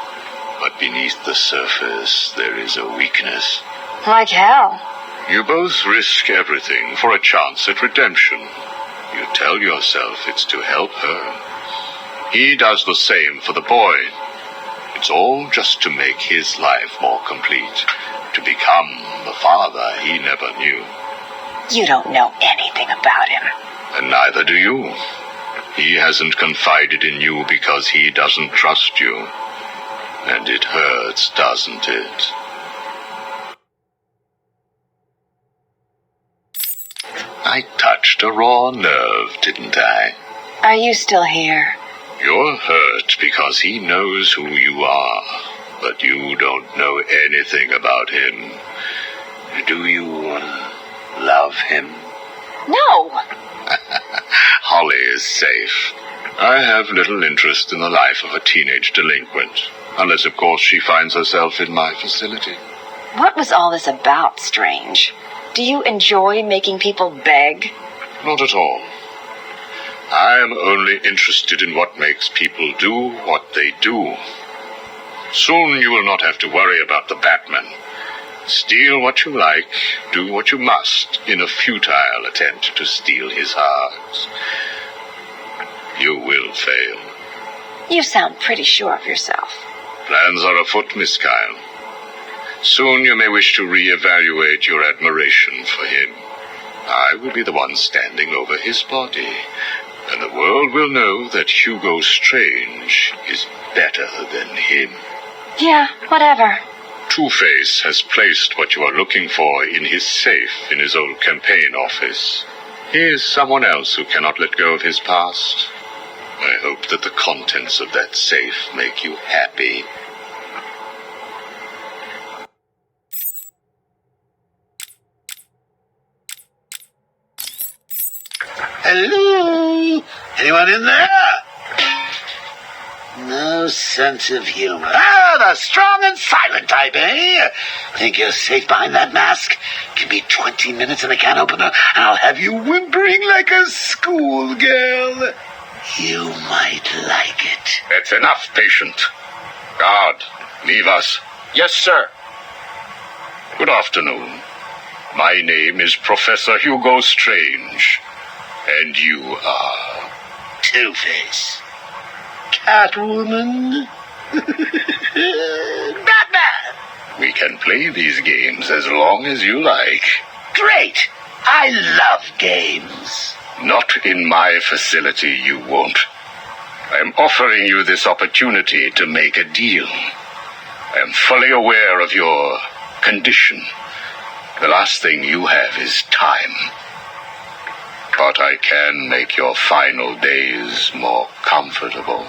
[SPEAKER 3] But beneath the surface, there is a weakness.
[SPEAKER 7] Like hell.
[SPEAKER 3] You both risk everything for a chance at redemption. You tell yourself it's to help her. He does the same for the boy. It's all just to make his life more complete, to become the father he never knew.
[SPEAKER 7] You don't know anything about him.
[SPEAKER 3] And neither do you. He hasn't confided in you because he doesn't trust you. And it hurts, doesn't it? I touched a raw nerve, didn't I?
[SPEAKER 7] Are you still here?
[SPEAKER 3] You're hurt because he knows who you are, but you don't know anything about him. Do you love him?
[SPEAKER 7] No.
[SPEAKER 3] Holly is safe. I have little interest in the life of a teenage delinquent, unless, of course, she finds herself in my facility.
[SPEAKER 7] What was all this about, Strange? Do you enjoy making people beg?
[SPEAKER 3] Not at all. I am only interested in what makes people do what they do. Soon you will not have to worry about the Batman. Steal what you like, do what you must, in a futile attempt to steal his heart. You will fail.
[SPEAKER 7] You sound pretty sure of yourself.
[SPEAKER 3] Plans are afoot, Miss Kyle. Soon you may wish to re-evaluate your admiration for him. I will be the one standing over his body, and the world will know that Hugo Strange is better than him.
[SPEAKER 7] Yeah, whatever.
[SPEAKER 3] Two-Face has placed what you are looking for in his safe in his old campaign office. He is someone else who cannot let go of his past. I hope that the contents of that safe make you happy.
[SPEAKER 10] Hello? Anyone in there? No sense of humor. Ah, the strong and silent type, eh? Think you're safe behind that mask? Give me 20 minutes and a can opener, and I'll have you whimpering like a schoolgirl. You might like it.
[SPEAKER 3] That's enough, patient. Guard, leave us.
[SPEAKER 6] Yes, sir.
[SPEAKER 3] Good afternoon. My name is Professor Hugo Strange. And you are...
[SPEAKER 10] Two-Face. Catwoman. Batman.
[SPEAKER 3] We can play these games as long as you like.
[SPEAKER 10] Great. I love games.
[SPEAKER 3] Not in my facility, you won't. I'm offering you this opportunity to make a deal. I am fully aware of your condition. The last thing you have is time. But I can make your final days more comfortable.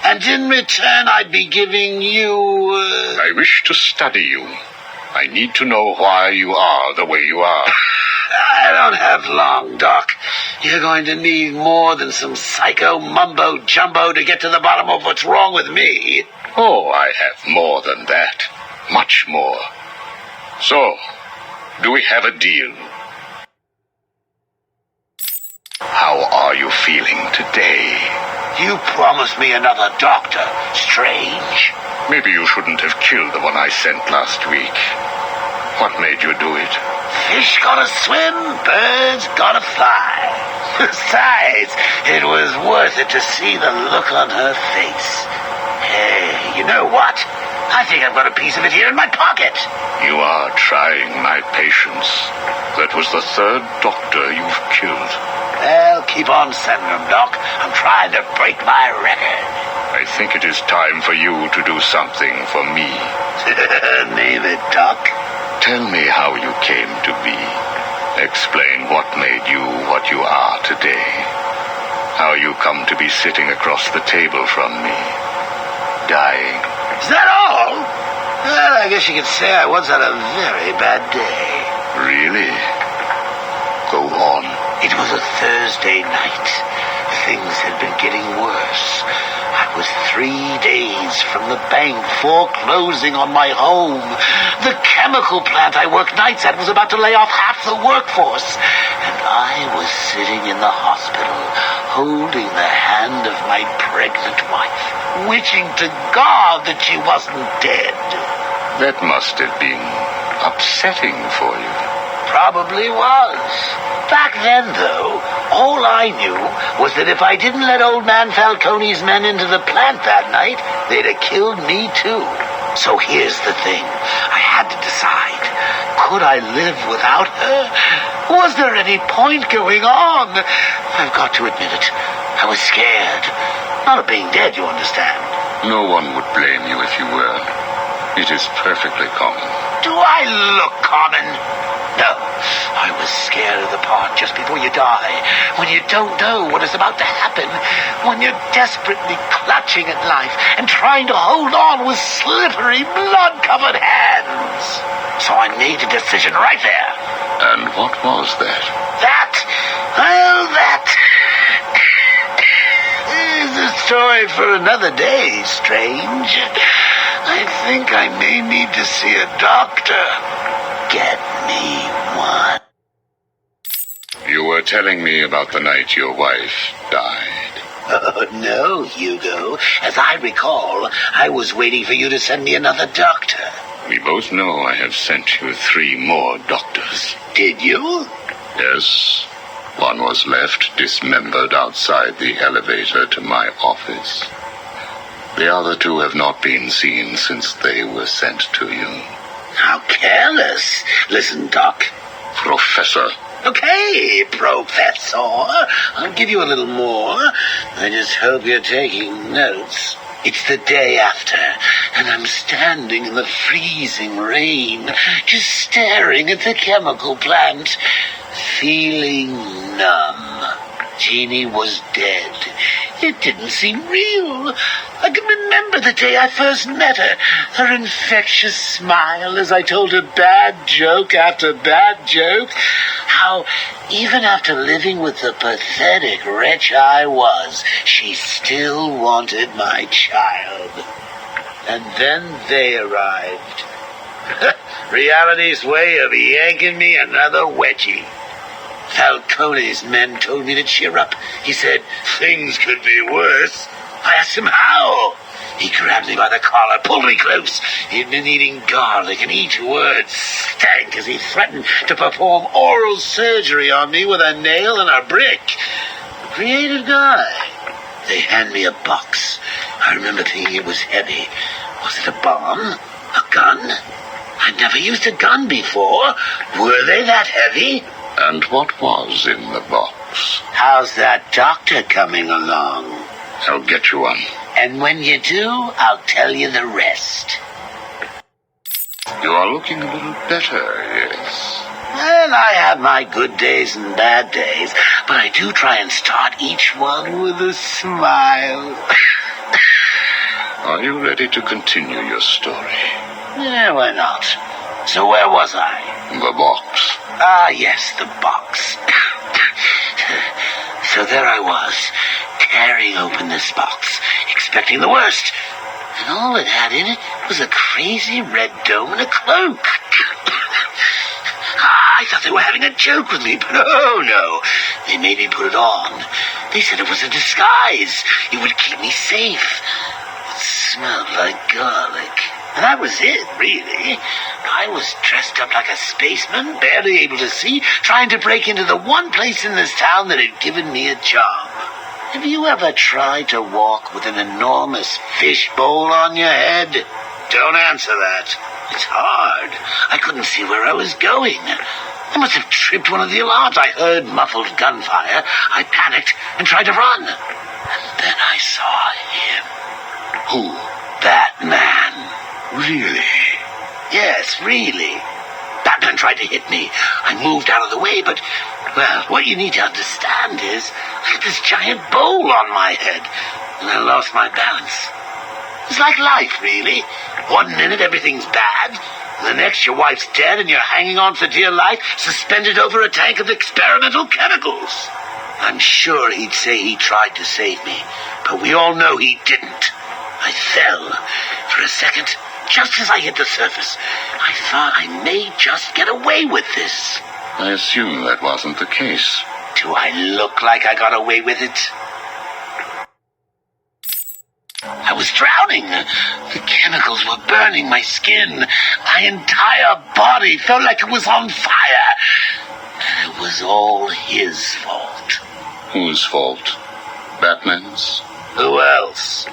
[SPEAKER 10] And in return, I'd be giving you...
[SPEAKER 3] I wish to study you. I need to know why you are the way you are.
[SPEAKER 10] I don't have long, Doc. You're going to need more than some psycho mumbo-jumbo to get to the bottom of what's wrong with me.
[SPEAKER 3] Oh, I have more than that. Much more. So, do we have a deal? How are you feeling today?
[SPEAKER 10] You promised me another doctor, Strange.
[SPEAKER 3] Maybe you shouldn't have killed the one I sent last week. What made you do it?
[SPEAKER 10] Fish gotta swim, birds gotta fly. Besides, it was worth it to see the look on her face. Hey, you know what? I think I've got a piece of it here in my pocket.
[SPEAKER 3] You are trying my patience. That was the third doctor you've killed.
[SPEAKER 10] Well, keep on sending them, Doc. I'm trying to break my record.
[SPEAKER 3] I I think it is time for you to do something for me.
[SPEAKER 10] Name it, Doc.
[SPEAKER 3] Tell me how you came to be. Explain what made you what you are today. How you come to be sitting across the table from me, dying.
[SPEAKER 10] Is that all? Well, I guess you could say I once had a very bad day.
[SPEAKER 3] Really? Go on.
[SPEAKER 10] It was a Thursday night. Things had been getting worse. I was 3 days from the bank foreclosing on my home. The chemical plant I worked nights at was about to lay off half the workforce. And I was sitting in the hospital, holding the hand of my pregnant wife, wishing to God that she wasn't dead.
[SPEAKER 3] That must have been upsetting for you.
[SPEAKER 10] Probably was. Back then, though, all I knew was that if I didn't let old man Falcone's men into the plant that night, they'd have killed me too. So here's the thing. I had to decide. Could I live without her? Was there any point going on? I've got to admit it. I was scared. Not of being dead, you understand.
[SPEAKER 3] No one would blame you if you were. It is perfectly common.
[SPEAKER 10] Do I look common? No, I was scared of the part just before you die, when you don't know what is about to happen, when you're desperately clutching at life and trying to hold on with slippery, blood-covered hands. So I made a decision right there.
[SPEAKER 3] And what was that?
[SPEAKER 10] That is a story for another day, Strange. I think I may need to see a doctor. Get me one.
[SPEAKER 3] You were telling me about the night your wife died.
[SPEAKER 10] Oh, no, Hugo. As I recall, I was waiting for you to send me another doctor.
[SPEAKER 3] We both know I have sent you 3 more doctors.
[SPEAKER 10] Did you?
[SPEAKER 3] Yes. One was left dismembered outside the elevator to my office. The other 2 have not been seen since they were sent to you.
[SPEAKER 10] How careless. Listen, Doc.
[SPEAKER 3] Professor.
[SPEAKER 10] Okay, Professor. I'll give you a little more. I just hope you're taking notes. It's the day after, and I'm standing in the freezing rain, just staring at the chemical plant, feeling numb. Jeannie was dead. It didn't seem real. I can remember the day I first met her. Her infectious smile as I told her bad joke after bad joke. How, even after living with the pathetic wretch I was, she still wanted my child. And then they arrived. Reality's way of yanking me another wedgie. Falcone's men told me to cheer up. He said, things could be worse. I asked him how. He grabbed me by the collar, pulled me close. He'd been eating garlic, and each word stank as he threatened to perform oral surgery on me with a nail and a brick. Creative guy. They hand me a box. I remember thinking it was heavy. Was it a bomb? A gun? I'd never used a gun before. Were they that heavy?
[SPEAKER 3] And what was in the box?
[SPEAKER 10] How's that doctor coming along?
[SPEAKER 3] I'll get you one.
[SPEAKER 10] And when you do, I'll tell you the rest.
[SPEAKER 3] You are looking a little better, yes.
[SPEAKER 10] Well, I have my good days and bad days, but I do try and start each one with a smile.
[SPEAKER 3] Are you ready to continue your story?
[SPEAKER 10] Yeah, why not? So where was I?
[SPEAKER 3] The box.
[SPEAKER 10] Ah, yes, the box. So there I was, tearing open this box, expecting the worst. And all it had in it was a crazy red dome and a cloak. I thought they were having a joke with me, but oh no. They made me put it on. They said it was a disguise. It would keep me safe. It smelled like garlic. And that was it, really. I was dressed up like a spaceman, barely able to see, trying to break into the one place in this town that had given me a job. Have you ever tried to walk with an enormous fishbowl on your head? Don't answer that. It's hard. I couldn't see where I was going. I must have tripped one of the alarms. I heard muffled gunfire. I panicked and tried to run. And then I saw him.
[SPEAKER 3] Who?
[SPEAKER 10] Batman.
[SPEAKER 3] Really?
[SPEAKER 10] Yes, really. Batman tried to hit me. I moved out of the way, but, well, what you need to understand is I had this giant bowl on my head, and I lost my balance. It's like life, really. 1 minute everything's bad, and the next your wife's dead and you're hanging on for dear life, suspended over a tank of experimental chemicals. I'm sure he'd say he tried to save me, but we all know he didn't. I fell. For a second, just as I hit the surface, I thought I may just get away with this.
[SPEAKER 3] I assume that wasn't the case.
[SPEAKER 10] Do I look like I got away with it? I was drowning. The chemicals were burning my skin. My entire body felt like it was on fire. And it was all his fault.
[SPEAKER 3] Whose fault? Batman's?
[SPEAKER 10] Who else?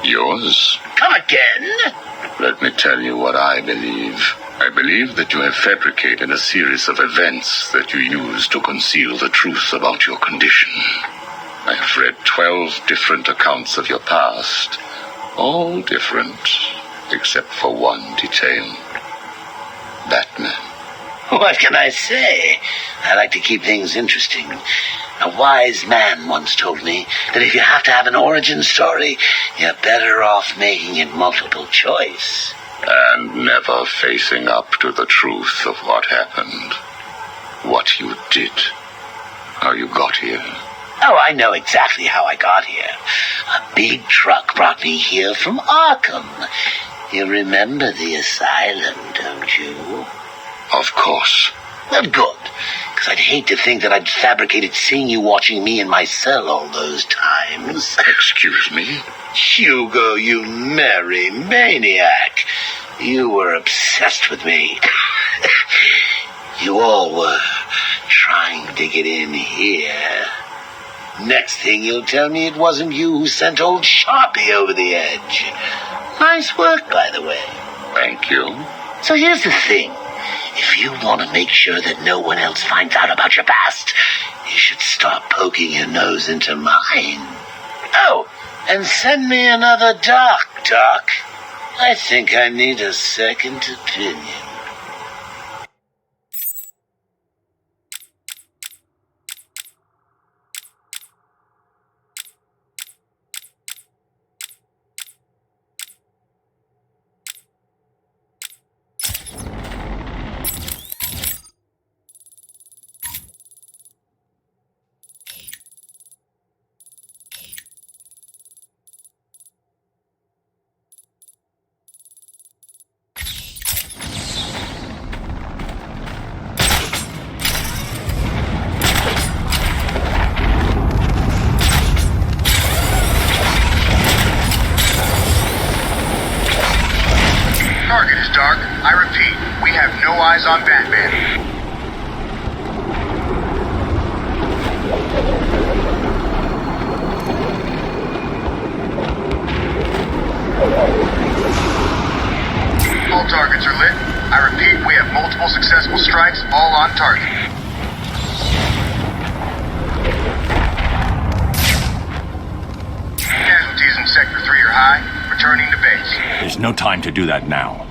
[SPEAKER 3] Yours?
[SPEAKER 10] Come again?
[SPEAKER 3] Let me tell you what I believe. I believe that you have fabricated a series of events that you use to conceal the truth about your condition. I have read 12 different accounts of your past. All different, except for one detail. Batman.
[SPEAKER 10] What can I say? I like to keep things interesting. A wise man once told me that if you have to have an origin story, you're better off making it multiple choice.
[SPEAKER 3] And never facing up to the truth of what happened. What you did. How you got here.
[SPEAKER 10] Oh, I know exactly how I got here. A big truck brought me here from Arkham. You remember the asylum, don't you?
[SPEAKER 3] Of course.
[SPEAKER 10] Well, good. Because I'd hate to think that I'd fabricated seeing you watching me in my cell all those times.
[SPEAKER 3] Excuse me?
[SPEAKER 10] Hugo, you merry maniac. You were obsessed with me. You all were trying to get in here. Next thing you'll tell me it wasn't you who sent old Sharpie over the edge. Nice work, by the way.
[SPEAKER 3] Thank you.
[SPEAKER 10] So here's the thing. If you want to make sure that no one else finds out about your past, you should start poking your nose into mine. Oh, and send me another doc. I think I need a second opinion.
[SPEAKER 1] Target is dark. I repeat, we have no eyes on Batman. All targets are lit. I repeat, we have multiple successful strikes, all on target. Casualties in Sector 3 are high. Returning to base.
[SPEAKER 6] There's no time to do that now.